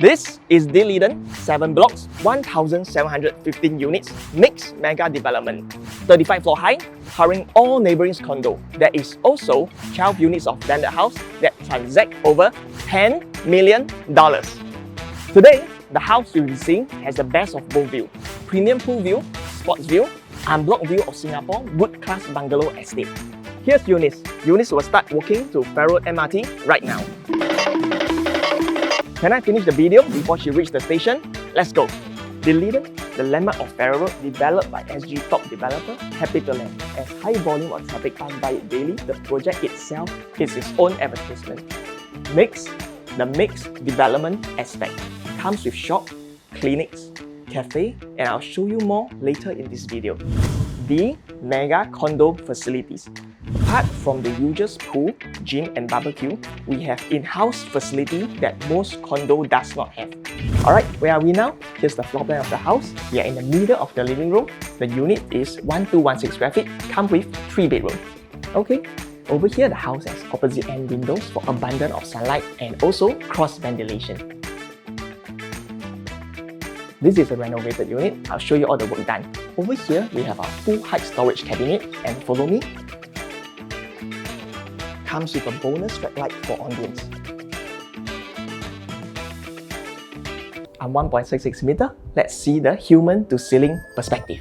This is the Leedon 7 blocks, 1,715 units, mixed mega development. 35 floor high, covering all neighboring condo. There is also 12 units of landed house that transact over $10 million. Today, the house you'll be seeing has the best of both views. Premium pool view, sports view, unblock view of Singapore, good class bungalow estate. Here's Eunice. Eunice will start walking to Farrer Road MRT right now. Can I finish the video before she reaches the station? Let's go! The Leedon, the landmark of Farrer Road, developed by SG top developer Capitaland. As high volume of traffic pass by it daily, the project itself is its own advertisement. The mixed development aspect comes with shop, clinics, cafe, and I'll show you more later in this video. The mega condo facilities. Apart from the usual pool, gym and barbecue, we have in-house facility that most condo does not have. Alright, where are we now? Here's the floor plan of the house. We are in the middle of the living room. The unit is 1216 square feet, comes with 3 bedrooms. Okay, over here the house has opposite end windows for abundance of sunlight and also cross ventilation. This is a renovated unit. I'll show you all the work done. Over here, we have our full height storage cabinet, and follow me. Comes with a bonus red light for ambience. On 1.66 meter, let's see the human to ceiling perspective.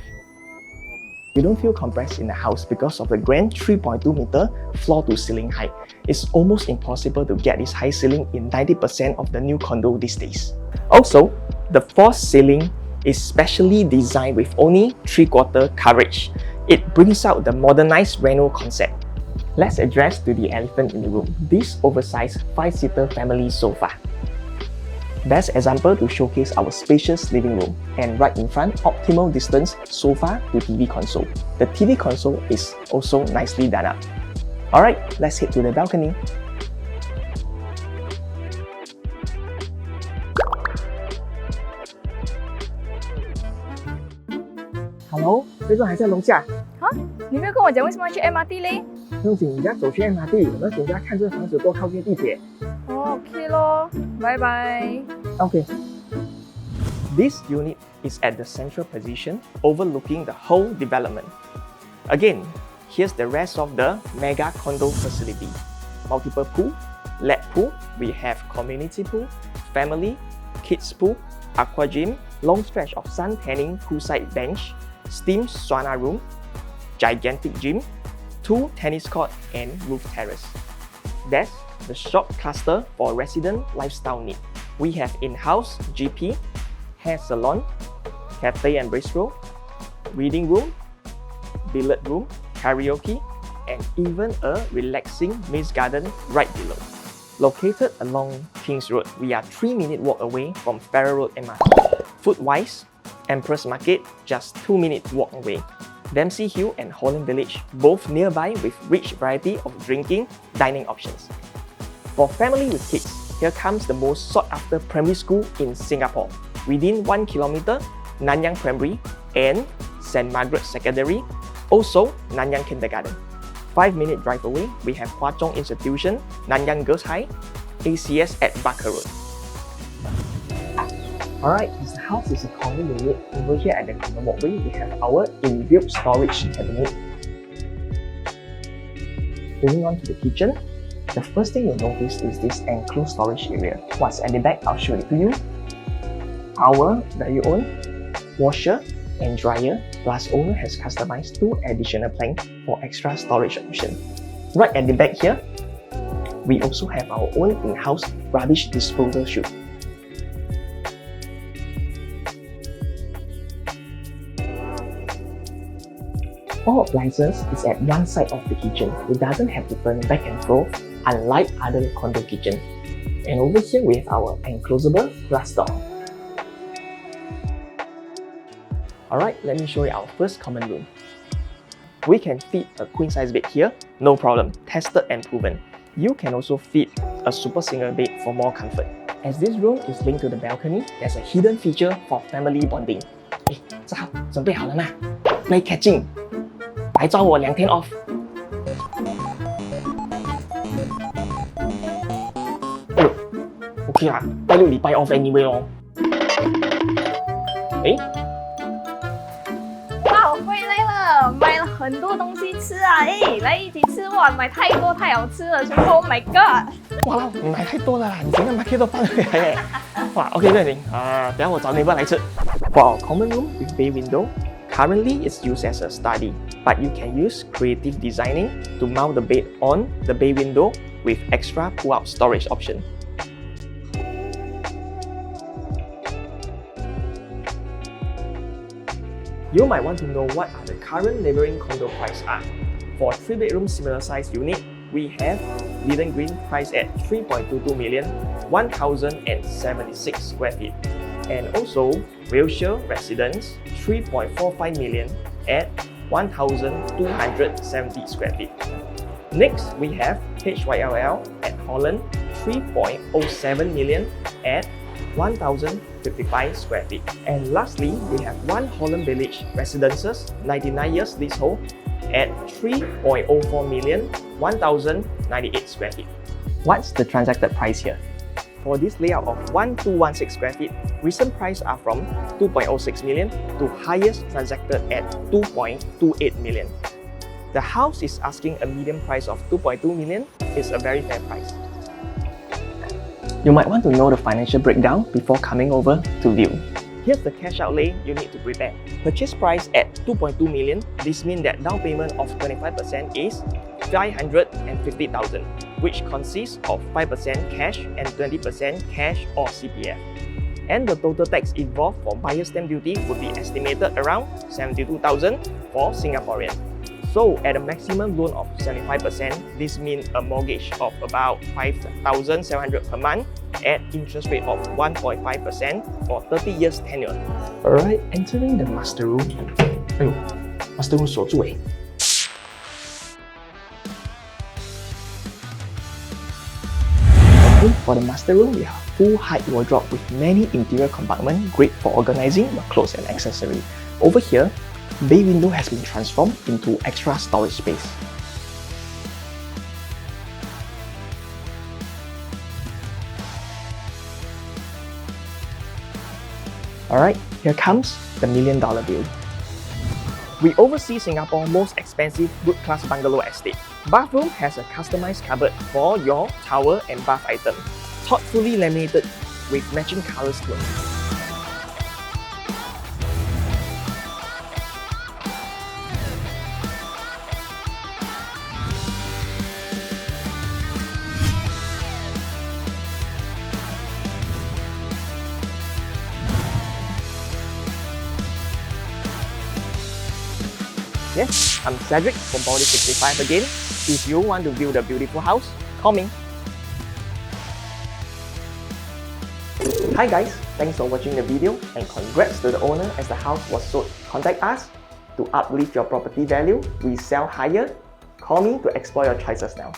You don't feel compressed in the house because of the grand 3.2 meter floor to ceiling height. It's almost impossible to get this high ceiling in 90% of the new condo these days. Also, the false ceiling is specially designed with only 3/4 coverage. It brings out the modernized reno concept. Let's address to the elephant in the room, this oversized 5-seater family sofa. Best example to showcase our spacious living room, and right in front, optimal distance sofa to TV console. The TV console is also nicely done up. Alright, let's head to the balcony. Hello， 为什么还在楼下？啊？你没有跟我讲为什么要去 MRT 嘞？不用紧，你家走去 MRT， 有没有给人家看这个房子多靠近地铁？哦 ，OK 咯，拜拜。Okay. This unit is at the central position, overlooking the whole development. Again, here's the rest of the mega condo facility. Multiple pool, LED pool, we have community pool, family, kids pool, aqua gym, long stretch of sun tanning poolside bench, steam sauna room, gigantic gym, 2 tennis court and roof terrace. That's the shop cluster for resident lifestyle need. We have in-house GP, hair salon, cafe and bistro, reading room, billiard room, karaoke, and even a relaxing mist garden right below. Located along Kings Road, we are 3-minute walk away from Farrer Road MRT. Food-wise, Empress Market just 2-minute walk away. Dempsey Hill and Holland Village, both nearby with rich variety of drinking, dining options. For family with kids, here comes the most sought-after primary school in Singapore. Within 1 kilometer, Nanyang Primary and St. Margaret Secondary, also Nanyang Kindergarten. 5-minute drive away, we have Hwa Chong Institution, Nanyang Girls High, ACS at Barker Road. Alright, this house is a condo unit. Over here at the common walkway, we have our inbuilt storage cabinet. Moving on to the kitchen, the first thing you'll notice is this enclosed storage area. What's at the back, I'll show it to you. Our very own washer and dryer, plus owner has customized 2 additional planks for extra storage option. Right at the back here, we also have our own in-house rubbish disposal chute. All appliances is at one side of the kitchen. It doesn't have to turn back and forth, unlike other condo kitchen. And over here we have our enclosable glass door. Alright, let me show you our first common room. We can fit a queen size bed here, no problem, tested and proven. You can also fit a super single bed for more comfort. As this room is linked to the balcony, there's a hidden feature for family bonding. 志豪，准备好了吗？ Play catching. 来抓我2天 off. OK 啦，拜六礼拜 off anyway 咯。诶，哇，我回来了，买了很多东西吃啊！哎，来一起吃哇！买太多太好吃了，全部 Oh my God！ 哇，你买太多了啦，你整个 market 都搬回来耶。哇，OK 对你啊，等下我找你们来吃。For our common room with bay window, currently it's used as a study, but you can use creative designing to mount the bed on the bay window with extra pull-out storage option. You might want to know what are the current neighboring condo price are. For a 3-bedroom similar size unit, we have Leedon Green priced at 3.22 million, 1,076 square feet. And also, Wilshire Residence 3.45 million at 1,270 square feet. Next, we have HYLL at Holland 3.07 million at 1,055 square feet. And lastly, we have one Holland Village Residences 99 years leasehold at 3.04 million, 1,098 square feet. What's the transacted price here? For this layout of 1,216 square feet, recent prices are from 2.06 million to highest transacted at 2.28 million. The house is asking a median price of 2.2 million. It's a very fair price. You might want to know the financial breakdown before coming over to view. Here's the cash outlay you need to prepare. Purchase price at 2.2 million. This means that down payment of 25% is 550,000, which consists of 5% cash and 20% cash or CPF. And the total tax involved for buyer stamp duty would be estimated around 72,000 for Singaporean. So at a maximum loan of 75%, this means a mortgage of about 5,700 per month at interest rate of 1.5% for 30 years tenure. Alright, entering the master room. Master room 锁住诶。Okay, for the master room, we have a full height wardrobe with many interior compartments, great for organizing your clothes and accessories. Over here, bay window has been transformed into extra storage space. Alright, here comes the $1 million view. We oversee Singapore's most expensive good-class bungalow estate. Bathroom has a customized cupboard for your towel and bath item, thoughtfully laminated with matching color scheme. Yes, I'm Cedric from Body 65 again. If you want to view the beautiful house, call me. Hi guys, thanks for watching the video and congrats to the owner as the house was sold. Contact us to uplift your property value, resell higher. Call me to explore your choices now.